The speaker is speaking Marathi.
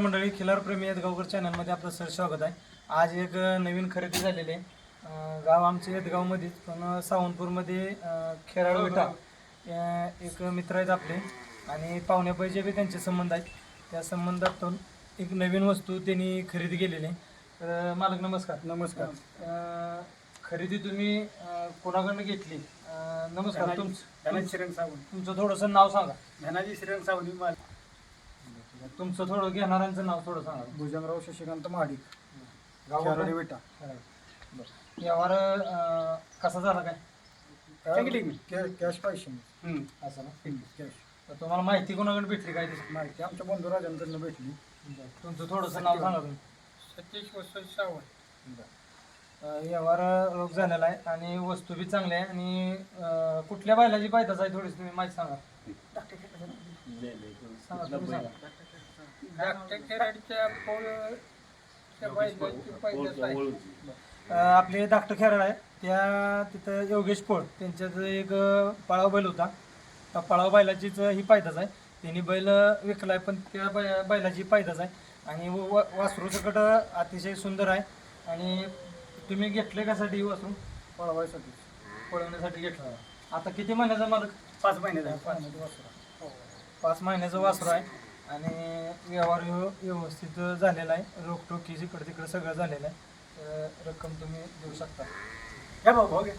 मंडळी खिलार प्रेमी येदगावकर चॅनलमध्ये आपलं सर स्वागत आहे. आज एक नवीन खरेदी झालेली आहे. गाव आमचे येदगावमध्येच पण सावंतपूरमध्ये खेराळ विटा एक मित्र आहेत आपले आणि पाहुण्यापाहिजे बी त्यांचे संबंध आहेत. त्या संबंधातून एक नवीन वस्तू त्यांनी खरेदी केलेली आहे. तर मालक नमस्कार. नमस्कार. खरेदी तुम्ही कोणाकडनं घेतली? नमस्कार. धनाजी श्रीरंग सावंत. तुमचं थोडंसं नाव सांगा. धनाजी श्रीरंग सावंत. तुमचं थोडं घेणाऱ्यांचं नाव थोडं सांगा. भुजंगराव शशिकांत महाडिक, खेराडी विटा. व्यवहार कसा झाला काय? कॅश पैसे असं ना. कॅश. तर तुम्हाला माहिती कोणाकडे भेटली काय दिसत? माहिती आमच्या बंधू राजांकडनं भेटली. तुमचं थोडंसं नाव सांगा तुम्ही. सतीश वसंत सावंत. व्यवहार रोख झालेला आहे आणि वस्तू बी चांगली आहे. आणि कुठल्या बैलाची पायदास आहे थोडीशी तुम्ही माहिती सांगा. सांगा तुम्ही सांगा. आपले धाकटं खेराळ आहे त्या तिथं योगेश पोळ त्यांच्यात एक पळाव बैल होता. त्या पळाव बैलाचीच ही पायदास आहे. त्यांनी बैल विकलाय पण त्या बैलाची पायदास आहे. आणि वासरू सकट अतिशय सुंदर आहे. आणि तुम्ही घेतले कशासाठी वासरू? पळवायसाठी, पळवण्यासाठी घेतलं. आता किती महिन्याचा मालक? 5 महिन्याचा. 5 महिन्याचं वासरू आहे. आणि व्यवहार व्यवस्थित झालेला आहे. रोखटोकी जिकडे तिकडे सगळं झालेलं आहे. रक्कम तुम्ही देऊ शकता. घ्या भाऊ, घे.